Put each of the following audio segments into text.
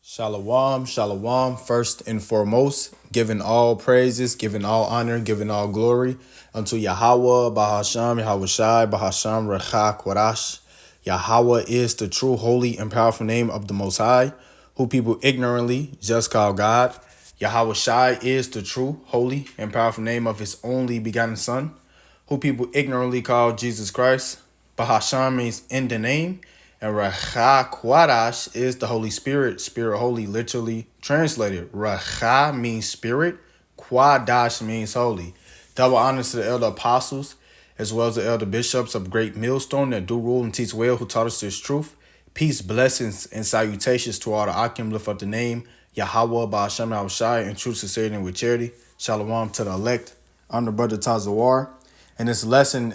Shalom, shalom. First and foremost, giving all praises, giving all honor, giving all glory unto Yahweh, Bahasham, Yahweh Shai, Bahasham, Recha, Quarash. Yahweh is the true, holy, and powerful name of the Most High, who people ignorantly just call God. Yahweh Shai is the true, holy, and powerful name of his only begotten Son, who people ignorantly call Jesus Christ. Bahasham means in the name, and Racha Kwadash is the Holy Spirit, Spirit Holy, literally translated. Racha means spirit, Kwadash means holy. Double honors to the elder apostles, as well as the elder bishops of Great Millstone that do rule and teach well, who taught us this truth. Peace, blessings, and salutations to all the Akim, lift up the name, Yahweh, Ba'ashem, Yahushai, in true sincerity and with charity. Shalom to the elect. I'm the brother Tazawar, and this lesson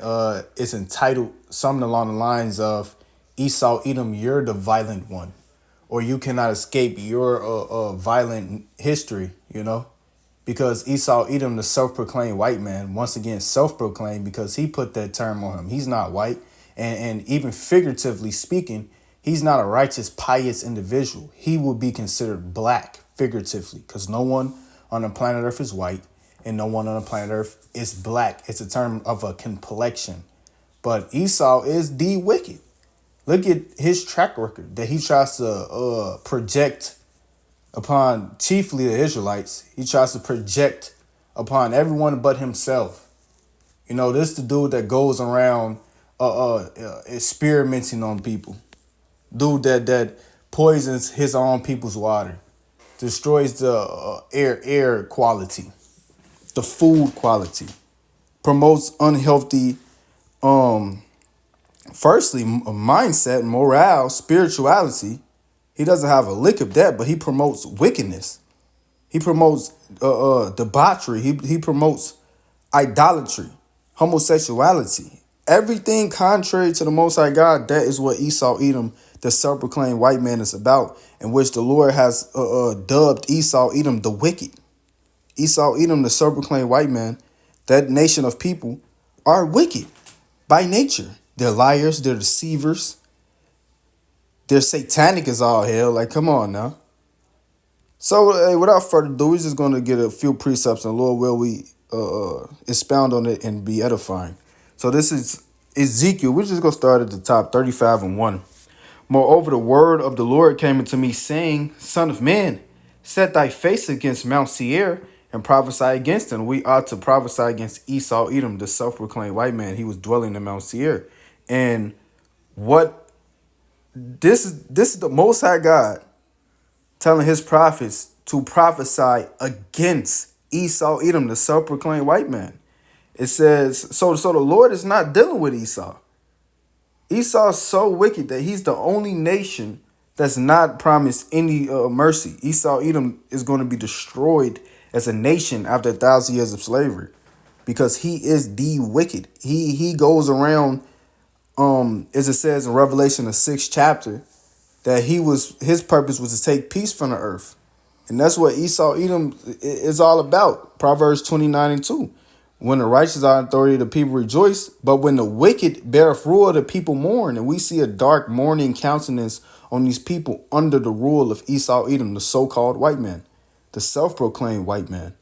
is entitled something along the lines of Esaw, Edom, you're the violent one, or you cannot escape your violent history, because Esaw, Edom, the self-proclaimed white man, once again self-proclaimed because he put that term on him. He's not white, and even figuratively speaking, he's not a righteous, pious individual. He would be considered black figuratively, because no one on the planet Earth is white, and no one on the planet Earth is black. It's a term of a complexion. But Esau is the wicked. Look at his track record that he tries to project upon chiefly the Israelites. He tries to project upon everyone but himself. This is the dude that goes around experimenting on people. Dude that poisons his own people's water, destroys the air quality, the food quality, promotes unhealthy firstly, mindset, morale, spirituality. He doesn't have a lick of that, but he promotes wickedness. He promotes debauchery. He promotes idolatry, homosexuality. Everything contrary to the Most High God. That is what Esaw, Edom, the self-proclaimed white man, is about, in which the Lord has dubbed Esaw, Edom, the wicked. Esaw, Edom, the self-proclaimed white man, that nation of people are wicked by nature. They're liars, they're deceivers, they're satanic as all hell. Like, come on now. So, without further ado, we're just going to get a few precepts, and Lord will we expound on it and be edifying. So this is Ezekiel. We're just going to start at the top, 35:1. Moreover, the word of the Lord came unto me, saying, Son of man, set thy face against Mount Seir, and prophesy against him. We ought to prophesy against Esaw, Edom, the self-proclaimed white man. He was dwelling in Mount Seir. And what this is the Most High God telling his prophets to prophesy against Esaw, Edom, the self-proclaimed white man. It says, so the Lord is not dealing with Esau. Esau is so wicked that he's the only nation that's not promised any mercy. Esaw, Edom is going to be destroyed as a nation after 1,000 years of slavery, because he is the wicked. He goes around, as it says in Revelation, the 6th chapter, that his purpose was to take peace from the earth. And that's what Esaw, Edom is all about. Proverbs 29:2. When the righteous are in authority, the people rejoice. But when the wicked beareth rule, the people mourn. And we see a dark mourning countenance on these people under the rule of Esaw, Edom, the so-called white man, the self-proclaimed white man,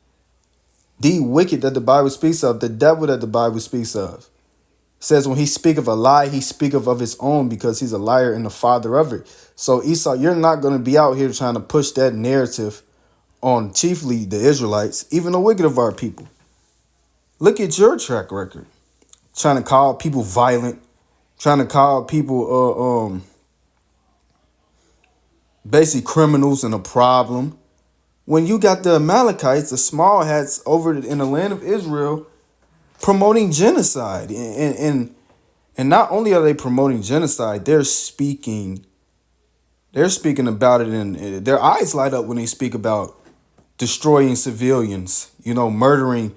the wicked that the Bible speaks of, the devil that the Bible speaks of. Says when he speak of a lie, he speak of his own, because he's a liar and the father of it. So Esau, you're not going to be out here trying to push that narrative on chiefly the Israelites, even the wicked of our people. Look at your track record. Trying to call people violent, trying to call people basically criminals and a problem. When you got the Amalekites, the small hats over in the land of Israel, promoting genocide. And not only are they promoting genocide, they're speaking about it, and their eyes light up when they speak about destroying civilians, murdering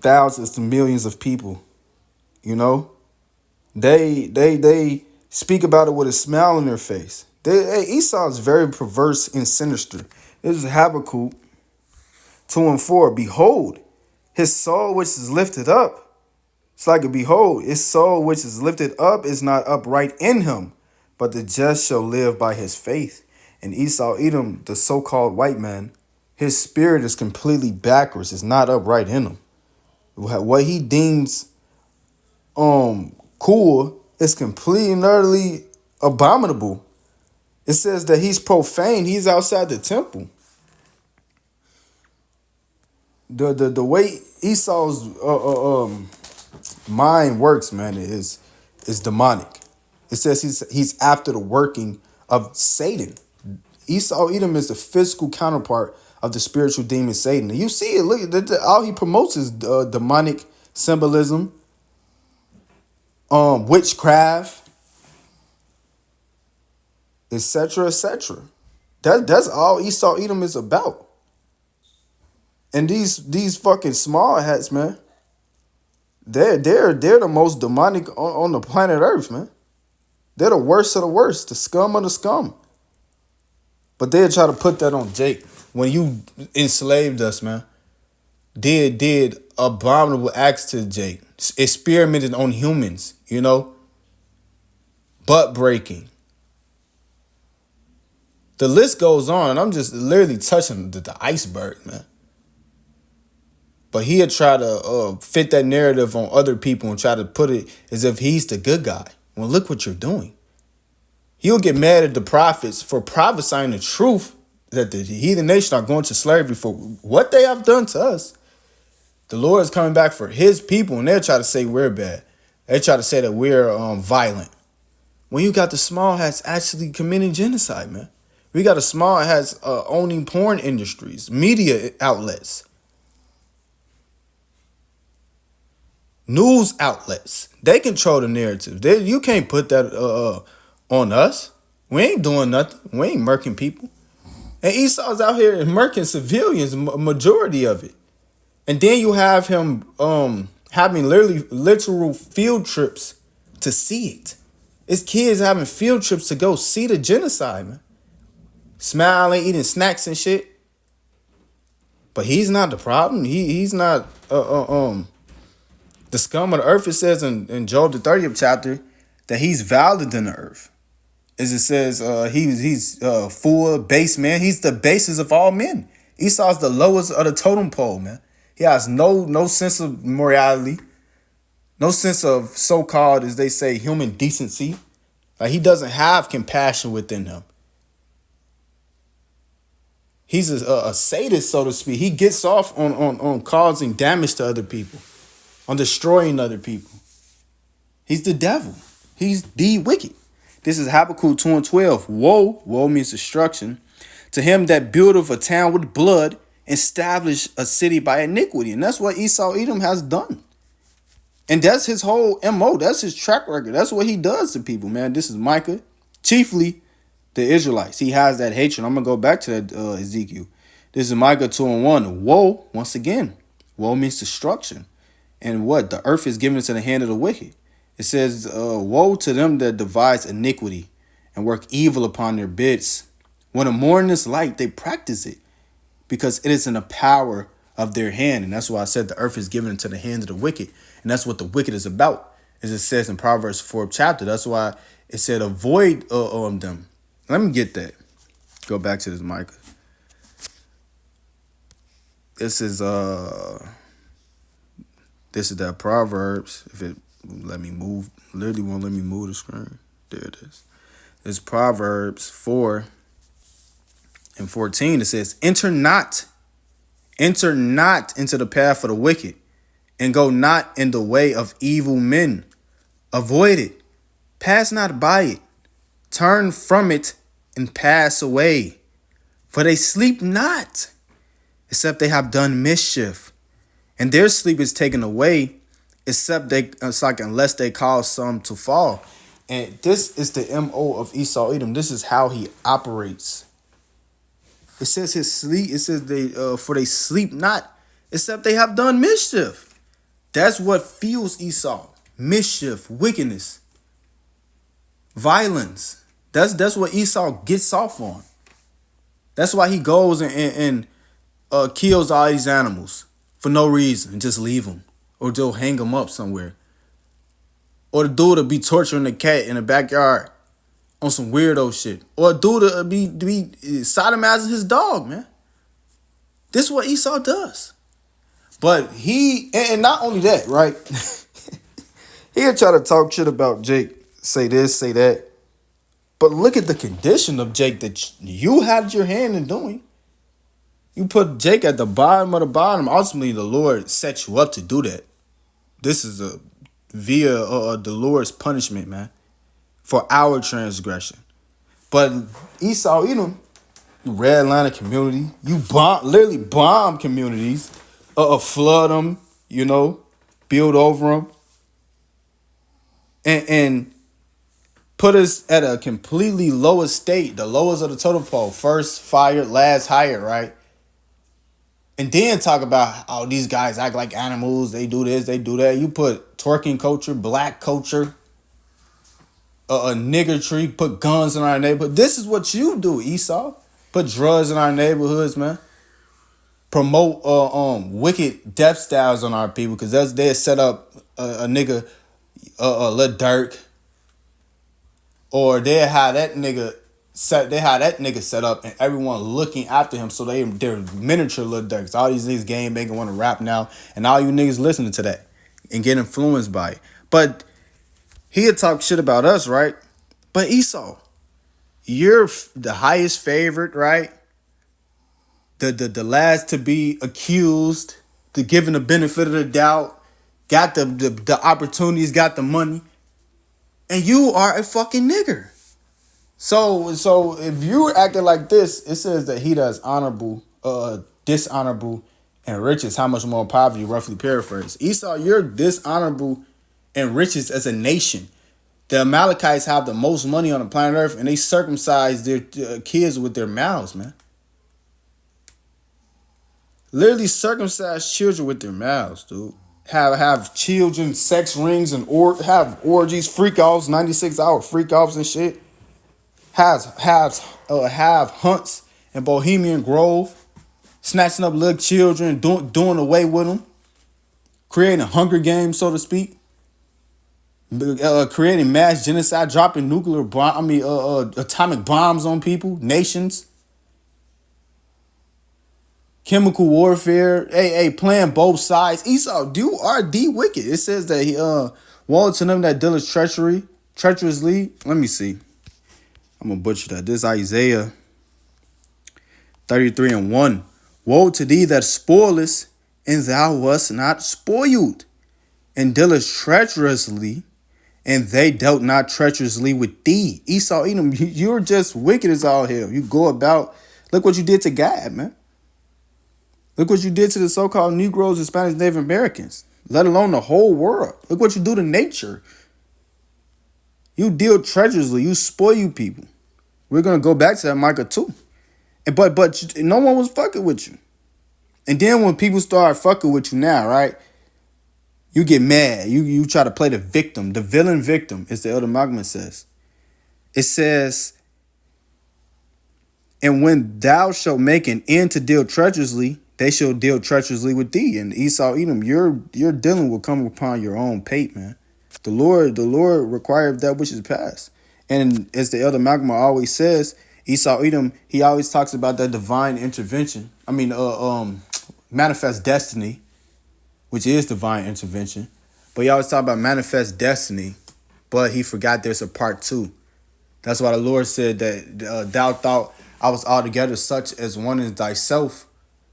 thousands to millions of people. They speak about it with a smile on their face. Esau is very perverse and sinister. This is Habakkuk 2:4. Behold, his soul which is lifted up. It's like, behold, his soul which is lifted up is not upright in him, but the just shall live by his faith. And Esau, Edom, the so-called white man, his spirit is completely backwards. It's not upright in him. What he deems cool is completely and utterly abominable. It says that he's profane. He's outside the temple. The way Esau's mind works, man, is demonic. It says he's after the working of Satan. Esau Edom is the physical counterpart of the spiritual demon Satan. And you see it. Look, all he promotes is demonic symbolism, witchcraft, etc., etc. That's all Esau Edom is about. And these fucking small hats, man, they're the most demonic on the planet Earth, man. They're the worst of the worst, the scum of the scum. But they'll try to put that on Jake. When you enslaved us, man, did abominable acts to Jake, experimented on humans, butt breaking. The list goes on, and I'm just literally touching the iceberg, man. But he'll try to fit that narrative on other people and try to put it as if he's the good guy. Well, look what you're doing. He'll get mad at the prophets for prophesying the truth that the heathen nation are going to slavery for what they have done to us. The Lord is coming back for his people, and they'll try to say we're bad. They try to say that we're violent. When you got the small hats actually committing genocide, man. We got a small hats owning porn industries, media outlets, news outlets. They control the narrative. You can't put that on us. We ain't doing nothing. We ain't murking people. And Esau's out here murking civilians, majority of it. And then you have him having literal field trips to see it. It's kids having field trips to go see the genocide, man. Smiling, eating snacks and shit. But he's not the problem. He's not the scum of the earth. It says in Job the 30th chapter that he's viler than the earth. As it says, he's full base man. He's the basest of all men. Esau's the lowest of the totem pole, man. He has no sense of morality, no sense of so-called, as they say, human decency. Like, he doesn't have compassion within him. He's a sadist, so to speak. He gets off on causing damage to other people, on destroying other people. He's the devil. He's the wicked. This is Habakkuk 2:12. Woe means destruction. To him that buildeth a town with blood, establish a city by iniquity. And that's what Esau Edom has done. And that's his whole MO. That's his track record. That's what he does to people, man. This is Micah, chiefly the Israelites. He has that hatred. I'm going to go back to that Ezekiel. This is Micah 2:1. Woe, once again. Woe means destruction. And what? The earth is given into the hand of the wicked. It says, woe to them that devise iniquity and work evil upon their beds. When a morning is light, they practice it, because it is in the power of their hand. And that's why I said the earth is given into the hand of the wicked. And that's what the wicked is about, as it says in Proverbs 4th chapter. That's why it said avoid them. Let me get that. Go back to this Micah. This is that Proverbs. If it let me move, literally won't let me move the screen. There it is. It's Proverbs 4:14. It says, enter not into the path of the wicked, and go not in the way of evil men. Avoid it. Pass not by it. Turn from it and pass away. For they sleep not, except they have done mischief. And their sleep is taken away, unless they cause some to fall. And this is the MO of Esau Edom. This is how he operates. It says his sleep. It says for they sleep not, except they have done mischief. That's what fuels Esau: mischief, wickedness, violence. That's what Esau gets off on. That's why he goes and kills all these animals for no reason and just leave them, or they'll hang them up somewhere, or the dude will be torturing the cat in the backyard on some weirdo shit. Or a dude to be sodomizing his dog, man. This is what Esau does. But and not only that, right? He'll try to talk shit about Jake, say this, say that. But look at the condition of Jake that you had your hand in doing. You put Jake at the bottom of the bottom. Ultimately, the Lord set you up to do that. This is via the Lord's punishment, man, for our transgression. But Esau, you redline a community. You literally bomb communities, flood them, build over them, and put us at a completely lower state, the lowest of the totem pole. First fired, last hired, right? And then talk about how these guys act like animals. They do this, they do that. You put twerking culture, black culture, a niggertry, put guns in our neighborhood. This is what you do, Esau. Put drugs in our neighborhoods, man. Promote wicked death styles on our people, because they set up a nigga, Lil Durk, or they had that nigga set up, and everyone looking after him, so they're miniature Lil Durks. All these niggas game making want to rap now, and all you niggas listening to that and get influenced by it. But he'll talk shit about us, right? But Esau, you're the highest favorite, right? The last to be accused, the given the benefit of the doubt, got the opportunities, got the money, and you are a fucking nigger. So if you're acting like this, it says that he does honorable, dishonorable, and riches. How much more poverty? Roughly paraphrase. Esau, you're dishonorable and riches as a nation. The Amalekites have the most money on the planet Earth, and they circumcise their kids with their mouths, man. Literally circumcise children with their mouths, dude. Have children, sex rings, and have orgies, freak offs, 96-hour freak offs and shit. Have hunts in Bohemian Grove, snatching up little children, doing away with them, creating a Hunger Games, so to speak, creating mass genocide, dropping atomic bombs on people, nations, chemical warfare, playing both sides. Esau, you are the wicked. It says that he woe to them that dealeth treacherously. Let me see. I'm going to butcher that. This is Isaiah 33:1. Woe to thee that spoilest, and thou wast not spoiled, and dealest treacherously, and they dealt not treacherously with thee. Esau, Edom, you're just wicked as all hell. You go about, look what you did to God, man. Look what you did to the so-called Negroes, Hispanics, Native Americans, let alone the whole world. Look what you do to nature. You deal treacherously. You spoil you people. We're going to go back to that Micah 2. But no one was fucking with you. And then when people start fucking with you now, right, you get mad. You try to play the victim, the villain victim, as the Elder Magma says. It says, and when thou shalt make an end to deal treacherously, they shall deal treacherously with thee. And Esau, Edom, your dealing will come upon your own pate, man. The Lord required that which is past. And as the Elder Magma always says, Esau, Edom, he always talks about that divine intervention. Manifest destiny, which is divine intervention. But he always talk about manifest destiny, but he forgot there's a part 2. That's why the Lord said that thou thought I was altogether such as one as thyself,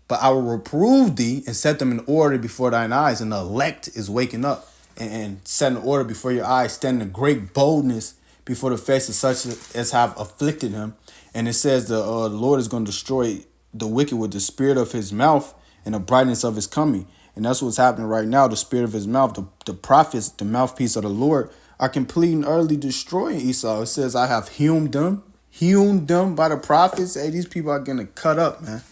but I will reprove thee and set them in order before thine eyes. And the elect is waking up and setting order before your eyes, standing in great boldness before the face of such as have afflicted him. And it says the Lord is going to destroy the wicked with the spirit of his mouth and the brightness of his coming. And that's what's happening right now. The spirit of his mouth, the prophets, the mouthpiece of the Lord, are completely and utterly destroying Esau. It says, I have hewn them by the prophets. Hey, these people are going to cut up, man.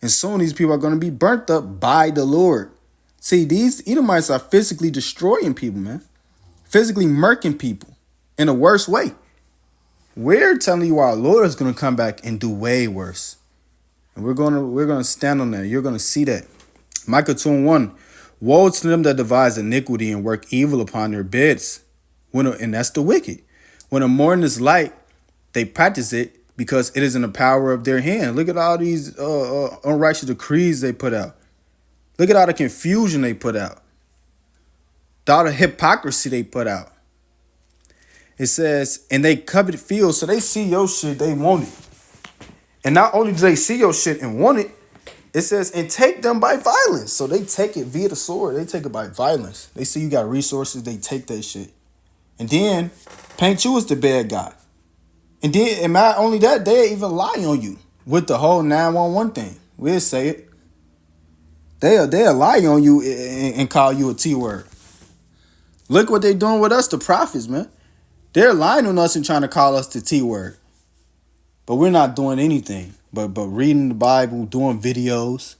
And soon these people are going to be burnt up by the Lord. See, these Edomites are physically destroying people, man. Physically murking people in a worse way. We're telling you our Lord is going to come back and do way worse. And we're going to stand on that. You're going to see that. Micah 2:1. Woe to them that devise iniquity and work evil upon their beds. And that's the wicked. When the morning is light, they practice it because it is in the power of their hand. Look at all these unrighteous decrees they put out. Look at all the confusion they put out. All the hypocrisy they put out. It says, and they covet fields, so they see your shit, they want it. And not only do they see your shit and want it, it says, and take them by violence. So they take it via the sword. They take it by violence. They see you got resources, they take that shit. And then paint you as the bad guy. And then, and not only that, they even lie on you with the whole 911 thing. We'll say it. They'll lie on you and call you a T word. Look what they doing with us, the prophets, man. They're lying on us and trying to call us the T word. But we're not doing anything but reading the Bible, doing videos,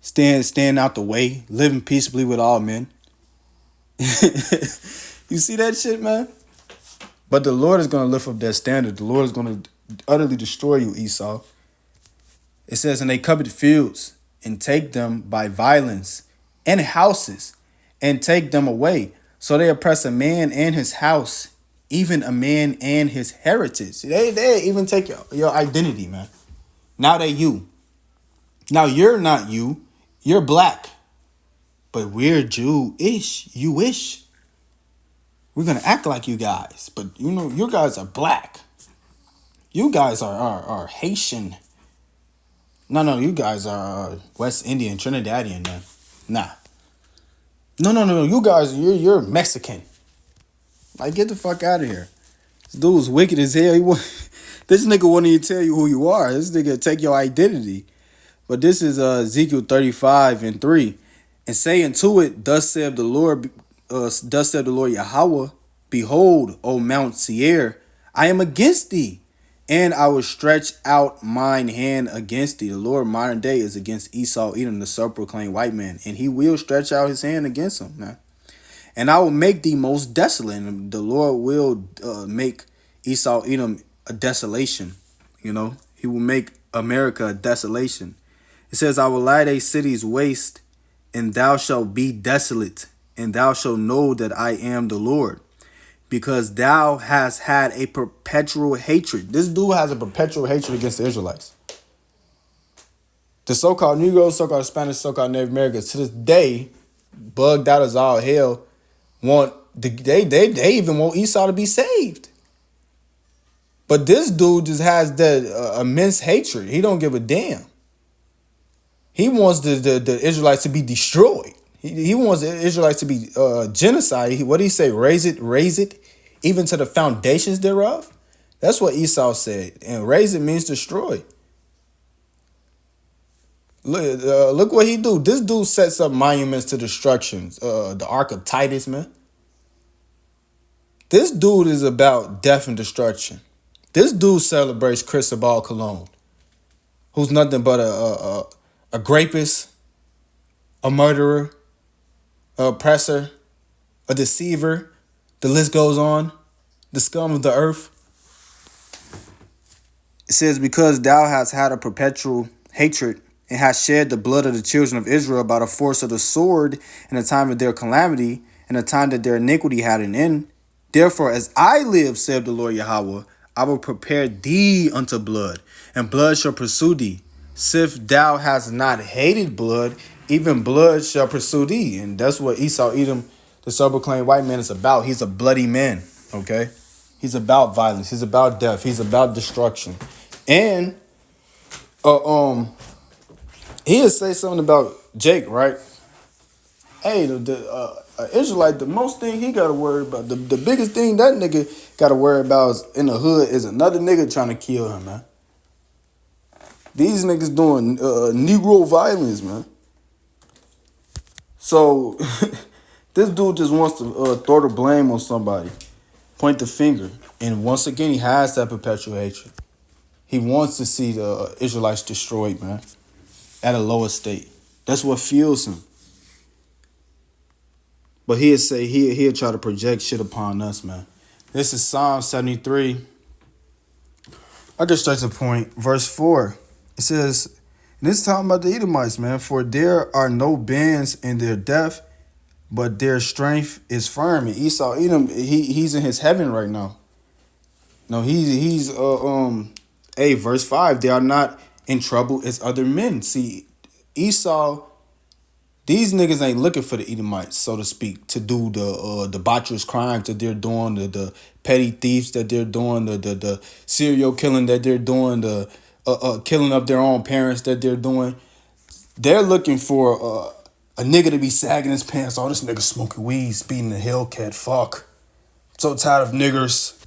staying out the way, living peaceably with all men. You see that shit, man? But the Lord is going to lift up that standard. The Lord is going to utterly destroy you, Esau. It says, and they covet fields and take them by violence, and houses and take them away. So they oppress a man and his house, even a man and his heritage. They even take your identity, man. Now they you. Now you're not you. You're black. But we're Jew-ish. You-ish. We're going to act like you guys. But, you guys are black. You guys are Haitian. No, you guys are West Indian, Trinidadian, man. Nah. No. You guys, you're Mexican. Like, get the fuck out of here. This dude's wicked as hell. This nigga won't even tell you who you are. This nigga take your identity. But this is Ezekiel 35:3. And say unto it, thus saith the Lord Yahweh, behold, O Mount Seir, I am against thee, and I will stretch out mine hand against thee. The Lord modern day is against Esaw, Edom, the self-proclaimed white man, and he will stretch out his hand against him, man. And I will make thee most desolate. And the Lord will make Esaw, Edom a desolation. He will make America a desolation. It says, I will lie thy cities waste, and thou shalt be desolate, and thou shalt know that I am the Lord, because thou hast had a perpetual hatred. This dude has a perpetual hatred against the Israelites. The so-called Negroes, so-called Spanish, so-called Native Americans, to this day, bugged out as all hell, they even want Esau to be saved. But this dude just has that immense hatred. He don't give a damn. He wants the Israelites to be destroyed. He wants the Israelites to be genocide. What did he say? Raise it, even to the foundations thereof. That's what Esau said. And raise it means destroy. Look what he do. This dude sets up monuments to destructions. The Ark of Titus, man. This dude is about death and destruction. This dude celebrates Cristobal Colon, who's nothing but a rapist, a murderer, a oppressor, a deceiver. The list goes on. The scum of the earth. It says, because thou hast had a perpetual hatred and hast shed the blood of the children of Israel by the force of the sword in the time of their calamity and the time that their iniquity had an end. Therefore, as I live, saith the Lord Yahweh, I will prepare thee unto blood, and blood shall pursue thee. Sith thou hast not hated blood, even blood shall pursue thee. And that's what Esau, Edom, the self-proclaimed white man, is about. He's a bloody man, okay? He's about violence. He's about death. He's about destruction. And he'll say something about Jake, right? Hey, the Israelite, the most thing he got to worry about, the biggest thing that nigga got to worry about is in the hood is another nigga trying to kill him, man. These niggas doing Negro violence, man. So this dude just wants to throw the blame on somebody, point the finger. And once again, he has that perpetual hatred. He wants to see the Israelites destroyed, man, at a lower state. That's what fuels him. But he'll say, he'll try to project shit upon us, man. This is Psalm 73. I get straight to the point. Verse 4. It says, and this is talking about the Edomites, man. For there are no bands in their death, but their strength is firm. And Esau, Edom, he's in his heaven right now. No, verse 5, they are not in trouble as other men. See, Esau, these niggas ain't looking for the Edomites, so to speak, to do the debaucherous crimes that they're doing, the petty thieves that they're doing, the serial killing that they're doing, the killing of their own parents that they're doing. They're looking for a nigga to be sagging his pants. Oh, this nigga smoking weed, speeding the Hellcat. Fuck. So tired of niggers.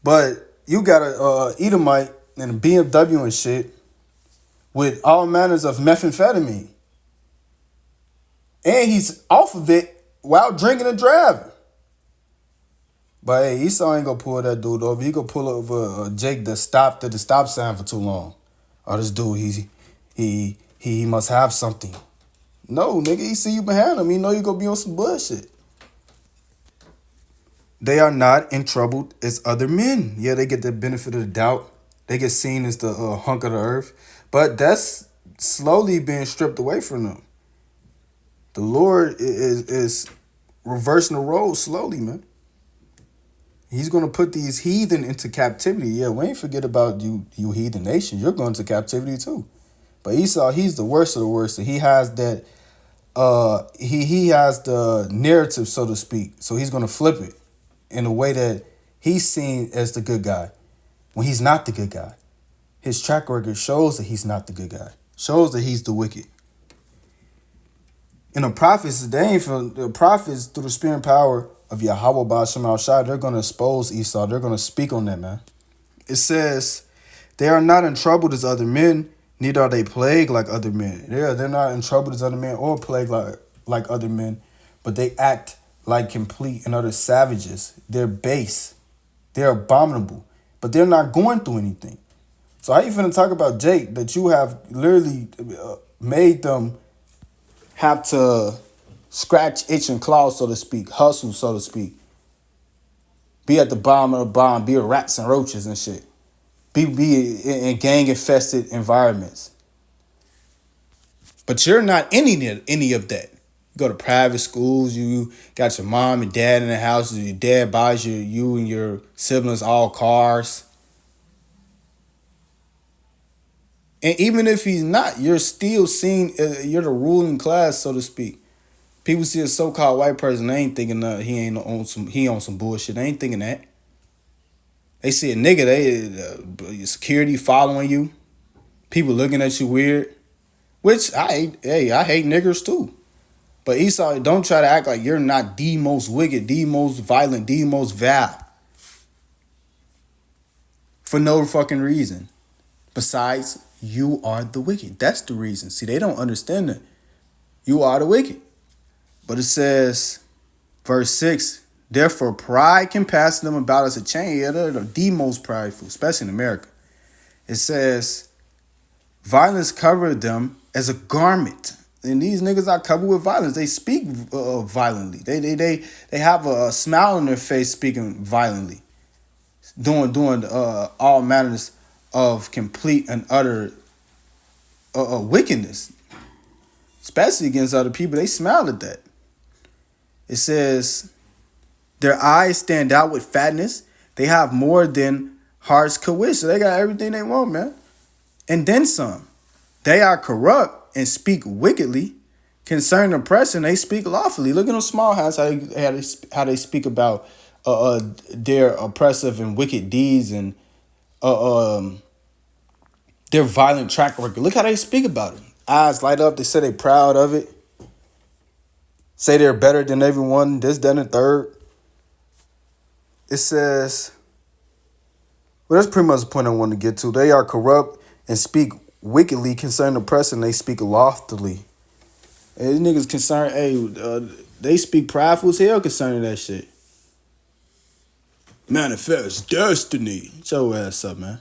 But you got a Edomite and a BMW and shit with all manners of methamphetamine. And he's off of it while drinking and driving. But hey, Esau ain't gonna pull that dude over. He gonna pull over Jake that stopped at the stop sign for too long. Oh, this dude, he must have something. No, nigga, he see you behind him. He know you gonna be on some bullshit. They are not in trouble as other men. Yeah, they get the benefit of the doubt. They get seen as the hunk of the earth. But that's slowly being stripped away from them. The Lord is reversing the roles slowly, man. He's going to put these heathen into captivity. Yeah, we ain't forget about you heathen nation. You're going to captivity too. But Esau, he's the worst of the worst. He has that, he has the narrative, so to speak. So he's going to flip it in a way that he's seen as the good guy when he's not the good guy. His track record shows that he's not the good guy. Shows that he's the wicked. And the prophets, the prophets through the spirit and power of Yahweh Ba'ashem Al-Shai, they're going to expose Esau. They're going to speak on that, man. It says, they are not in trouble as other men, neither are they plagued like other men. Yeah, they're not in trouble as other men or plagued like other men, but they act like complete and utter savages. They're base. They're abominable, but they're not going through anything. So how you finna talk about Jake that you have literally made them have to scratch, itch, and claw, so to speak, hustle, so to speak, be at the bottom of the bottom, be with rats and roaches and shit, be in gang-infested environments. But you're not any of that. You go to private schools, you got your mom and dad in the house, your dad buys you and your siblings all cars. And even if he's not, you're still seen, you're the ruling class, so to speak. People see a so-called white person, they ain't thinking he on some bullshit. They ain't thinking that. They see a nigga, security following you, people looking at you weird, which I hate niggers too. But Esau, don't try to act like you're not the most wicked, the most violent, the most vile. For no fucking reason. Besides, you are the wicked. That's the reason. See, they don't understand that. You are the wicked. But it says, verse 6, therefore pride can pass them about as a chain. Yeah, they're the most prideful, especially in America. It says, violence covered them as a garment. And these niggas are covered with violence. They speak violently. They have a smile on their face speaking violently. Doing all manners of complete and utter wickedness. Especially against other people. They smile at that. It says, their eyes stand out with fatness. They have more than hearts could wish. So they got everything they want, man. And then some. They are corrupt and speak wickedly. Concerning oppression, they speak lawfully. Look at them small hands, how they speak about their oppressive and wicked deeds and their violent track record. Look how they speak about it. Eyes light up. They say they're proud of it. Say they're better than everyone. This, that, and the third. It says, well, that's pretty much the point I want to get to. They are corrupt and speak wickedly concerning oppression. They speak loftily. And these niggas concerned, they speak prideful as hell concerning that shit. Manifest destiny. Get your ass up, man.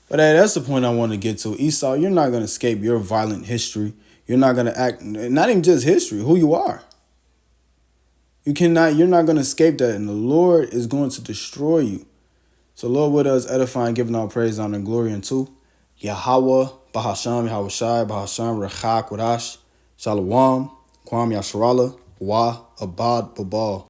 But hey, that's the point I want to get to. Esau, you're not going to escape your violent history. You're not going to act, not even just history, who you are. You're not going to escape that. And the Lord is going to destroy you. So Lord, with us, edifying, giving all praise, honor, and glory unto Yahweh, Bahasham, Yahweh Shai, Bahasham, Rechak, Wadash, Shalom, Kwam Yasharala, Wa, Abad, Babal.